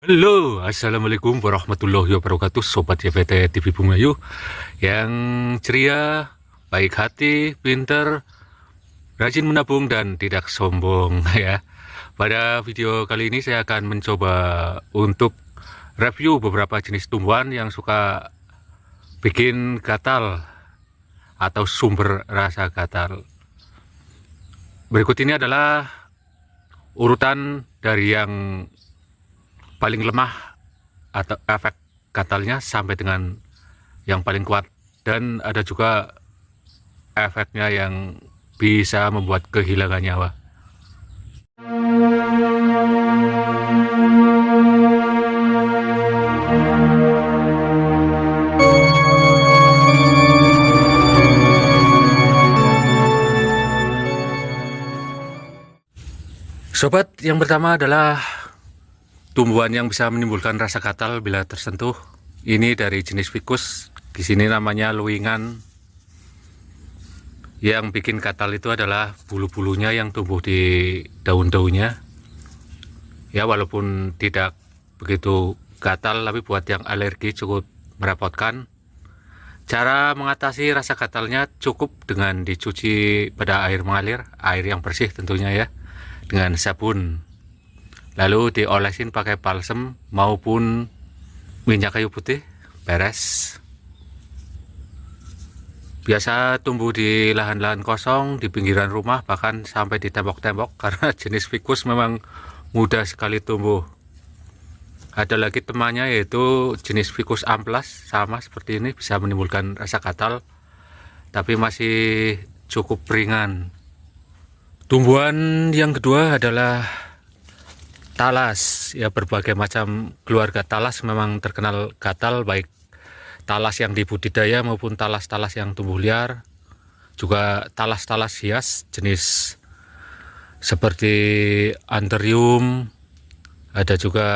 Halo, Assalamualaikum warahmatullahi wabarakatuh, Sobat YPT TV Bumayu yang ceria, baik hati, pinter, rajin menabung, dan tidak sombong ya. Pada video kali ini saya akan mencoba untuk review beberapa jenis tumbuhan yang suka bikin gatal atau sumber rasa gatal. Berikut ini adalah urutan dari yang paling lemah atau efek gatalnya sampai dengan yang paling kuat, dan ada juga efeknya yang bisa membuat kehilangan nyawa. Sobat, yang pertama adalah tumbuhan yang bisa menimbulkan rasa gatal bila tersentuh. Ini dari jenis ficus. Di sini namanya luwingan. Yang bikin gatal itu adalah bulu-bulunya yang tumbuh di daun-daunnya. Ya, walaupun tidak begitu gatal, tapi buat yang alergi cukup merepotkan. Cara mengatasi rasa gatalnya cukup dengan dicuci pada air mengalir, air yang bersih tentunya ya, dengan sabun. Lalu diolesin pakai balsem maupun minyak kayu putih, beres. Biasa tumbuh di lahan-lahan kosong, di pinggiran rumah, bahkan sampai di tembok-tembok, karena jenis ficus memang mudah sekali tumbuh. Ada lagi temannya, yaitu jenis ficus amplas, sama seperti ini, bisa menimbulkan rasa gatal, tapi masih cukup ringan. Tumbuhan yang kedua adalah talas. Ya, berbagai macam keluarga talas memang terkenal gatal, baik talas yang dibudidaya maupun talas-talas yang tumbuh liar. Juga talas-talas hias jenis seperti anthurium, ada juga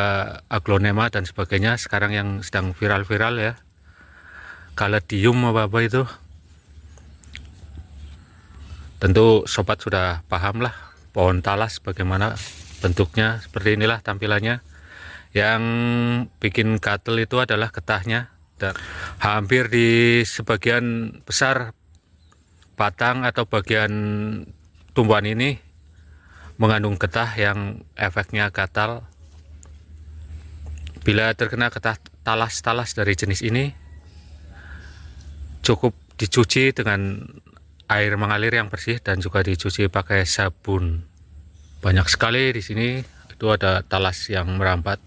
aglonema dan sebagainya. Sekarang yang sedang viral-viral ya, caladium apa-apa itu. Tentu sobat sudah paham lah pohon talas bagaimana bentuknya, seperti inilah tampilannya. Yang bikin gatal itu adalah getahnya, dan hampir di sebagian besar batang atau bagian tumbuhan ini mengandung getah yang efeknya gatal. Bila terkena getah talas-talas dari jenis ini, cukup dicuci dengan air mengalir yang bersih dan juga dicuci pakai sabun. Banyak sekali di sini, itu ada talas yang merambat.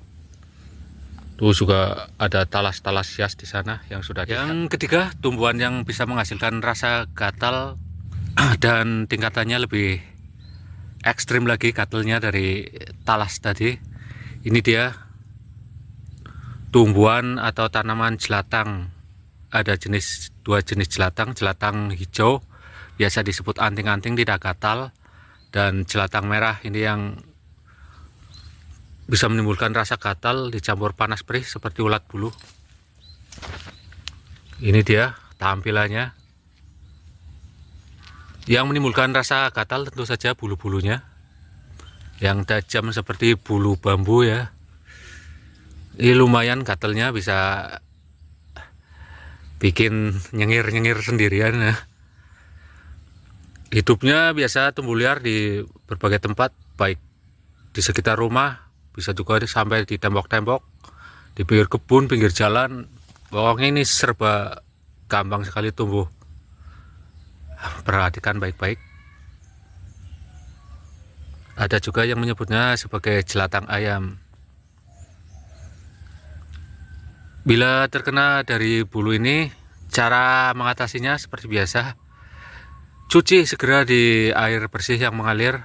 Itu juga ada talas-talas hias di sana yang sudah diikat. Yang ketiga, tumbuhan yang bisa menghasilkan rasa gatal dan tingkatannya lebih ekstrim lagi gatalnya dari talas tadi. Ini dia tumbuhan atau tanaman jelatang. Ada dua jenis jelatang. Jelatang hijau biasa disebut anting-anting, tidak gatal, dan jelatang merah ini yang bisa menimbulkan rasa gatal dicampur panas perih seperti ulat bulu. Ini dia tampilannya. Yang menimbulkan rasa gatal tentu saja bulu-bulunya yang tajam seperti bulu bambu ya. Ini lumayan gatalnya, bisa bikin nyengir-nyengir sendirian ya. Hidupnya biasa tumbuh liar di berbagai tempat, baik di sekitar rumah, bisa juga sampai di tembok-tembok, di pinggir kebun, pinggir jalan. Pokoknya ini serba gampang sekali tumbuh. Perhatikan baik-baik. Ada juga yang menyebutnya sebagai jelatang ayam. Bila terkena dari bulu ini, cara mengatasinya seperti biasa. Cuci segera di air bersih yang mengalir,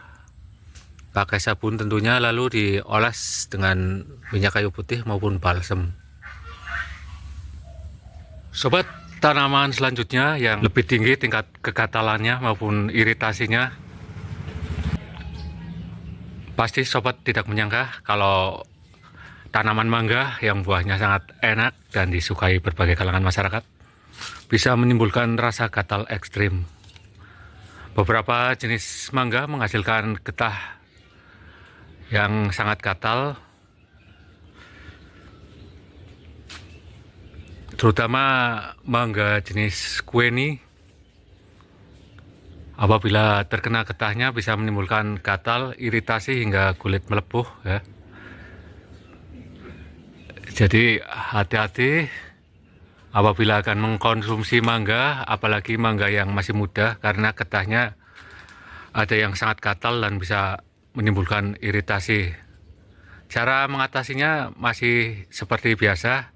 pakai sabun tentunya, lalu dioles dengan minyak kayu putih maupun balsem. Sobat, tanaman selanjutnya yang lebih tinggi tingkat kegatalannya maupun iritasinya. Pasti sobat tidak menyangka kalau tanaman mangga yang buahnya sangat enak dan disukai berbagai kalangan masyarakat bisa menimbulkan rasa gatal ekstrim. Beberapa jenis mangga menghasilkan getah yang sangat gatal. terutama mangga jenis kueni. Apabila terkena getahnya bisa menimbulkan gatal, iritasi hingga kulit melepuh ya. Jadi hati-hati apabila akan mengkonsumsi mangga, apalagi mangga yang masih muda, karena getahnya ada yang sangat gatal dan bisa menimbulkan iritasi. Cara mengatasinya masih seperti biasa.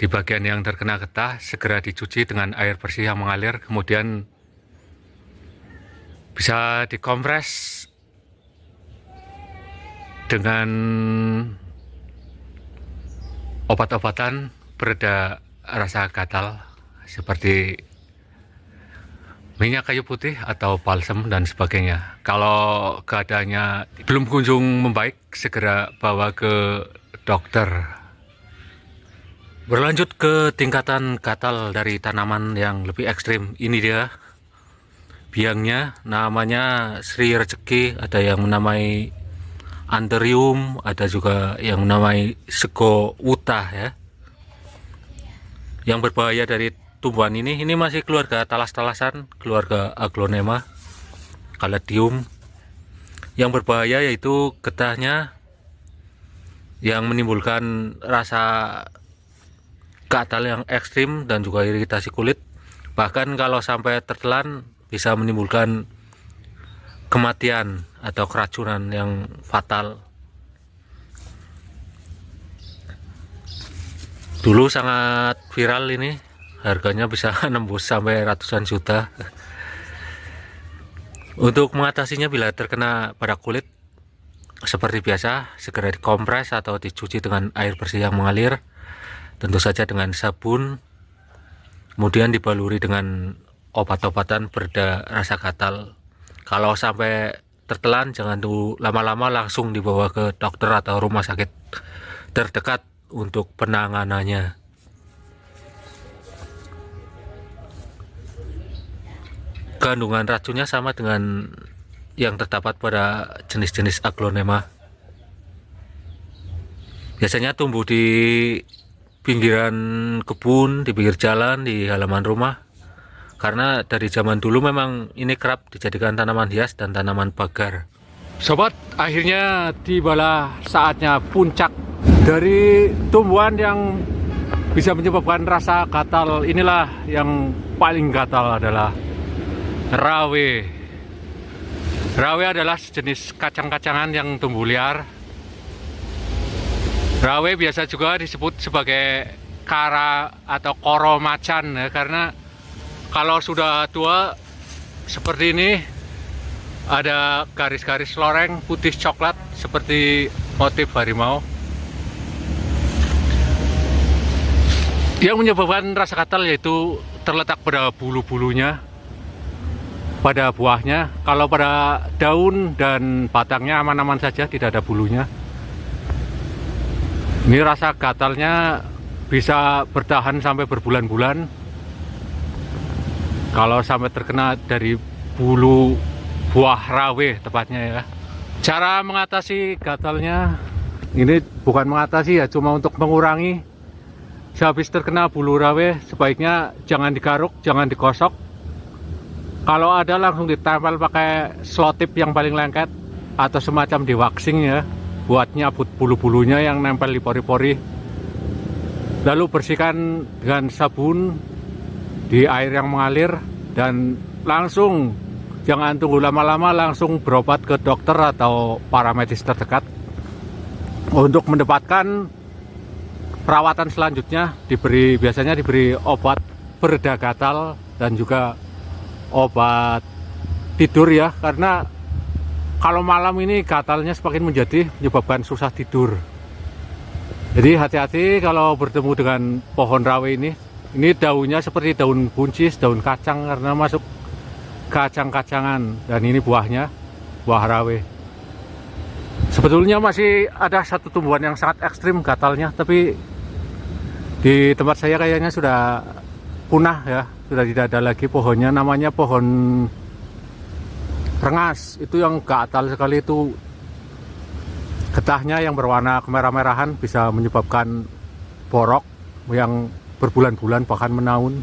Di bagian yang terkena getah segera dicuci dengan air bersih yang mengalir, kemudian bisa dikompres dengan obat-obatan pereda rasa gatal seperti minyak kayu putih atau balsam dan sebagainya. Kalau keadaannya belum kunjung membaik, segera bawa ke dokter. Berlanjut ke tingkatan gatal dari tanaman yang lebih ekstrim. Ini dia biangnya, namanya Sri Rezeki, ada yang menamai Anthurium, ada juga yang menamai Sego Uta ya. Yang berbahaya dari tumbuhan ini masih keluarga talas-talasan, keluarga Aglonema, Caladium. Yang berbahaya yaitu getahnya yang menimbulkan rasa gatal yang ekstrim dan juga iritasi kulit. Bahkan kalau sampai tertelan bisa menimbulkan kematian atau keracunan yang fatal. Dulu sangat viral ini, harganya bisa nembus sampai ratusan juta. Untuk mengatasinya bila terkena pada kulit, seperti biasa segera dikompres atau dicuci dengan air bersih yang mengalir, tentu saja dengan sabun, kemudian dibaluri dengan obat-obatan pereda rasa gatal. Kalau sampai tertelan jangan tunggu lama-lama, langsung dibawa ke dokter atau rumah sakit terdekat untuk penanganannya. Kandungan racunnya sama dengan yang terdapat pada jenis-jenis Aglonema. Biasanya tumbuh di pinggiran kebun, di pinggir jalan, di halaman rumah. Karena dari zaman dulu memang ini kerap dijadikan tanaman hias dan tanaman pagar. Sobat, akhirnya tibalah saatnya puncak dari tumbuhan yang bisa menyebabkan rasa gatal. Inilah yang paling gatal adalah rawe. Rawe adalah sejenis kacang-kacangan yang tumbuh liar. Rawe biasa juga disebut sebagai kara atau koro macan ya, karena kalau sudah tua seperti ini ada garis-garis loreng putih coklat seperti motif harimau. Yang menyebabkan rasa gatal yaitu terletak pada bulu-bulunya, pada buahnya. Kalau pada daun dan batangnya aman-aman saja, tidak ada bulunya. Ini rasa gatalnya bisa bertahan sampai berbulan-bulan kalau sampai terkena dari bulu buah rawe tepatnya ya. Cara mengatasi gatalnya ini bukan mengatasi ya, cuma untuk mengurangi. Sehabis terkena bulu rawe sebaiknya jangan digaruk, jangan digosok. Kalau ada langsung ditempel pakai selotip yang paling lengket atau semacam di waxing ya, buat nyabut bulu-bulunya yang nempel di pori-pori. Lalu bersihkan dengan sabun di air yang mengalir dan langsung, jangan tunggu lama-lama, langsung berobat ke dokter atau paramedis terdekat untuk mendapatkan perawatan selanjutnya. Biasanya diberi obat pereda gatal dan juga obat tidur ya, karena kalau malam ini gatalnya semakin menjadi, menyebabkan susah tidur. Jadi hati-hati kalau bertemu dengan pohon rawe ini. Ini daunnya seperti daun buncis, daun kacang karena masuk kacang-kacangan, dan ini buahnya, buah rawe. Sebetulnya masih ada satu tumbuhan yang sangat ekstrim gatalnya, tapi di tempat saya kayaknya sudah punah ya, sudah tidak ada lagi pohonnya. Namanya pohon rengas. Itu yang gatal sekali, itu getahnya yang berwarna kemerah-merahan bisa menyebabkan borok. yang berbulan-bulan bahkan menahun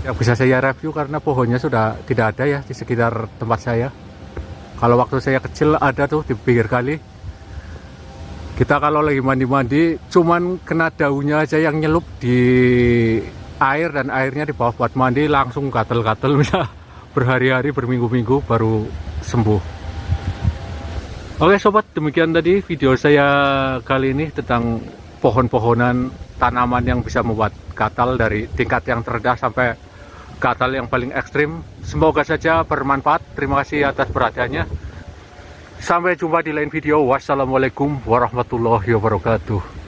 yang bisa saya review karena pohonnya sudah tidak ada ya di sekitar tempat saya. Kalau waktu saya kecil ada tuh di pinggir kali. Kita kalau lagi mandi-mandi cuman kena daunnya aja yang nyelup di air dan airnya di bawah buat mandi langsung gatel-gatel bisa berhari-hari berminggu-minggu baru sembuh. Oke sobat, demikian tadi video saya kali ini tentang pohon-pohonan tanaman yang bisa membuat gatal dari tingkat yang terendah sampai gatal yang paling ekstrim. Semoga saja bermanfaat. Terima kasih atas perhatiannya. Sampai jumpa di lain video. Wassalamualaikum warahmatullahi wabarakatuh.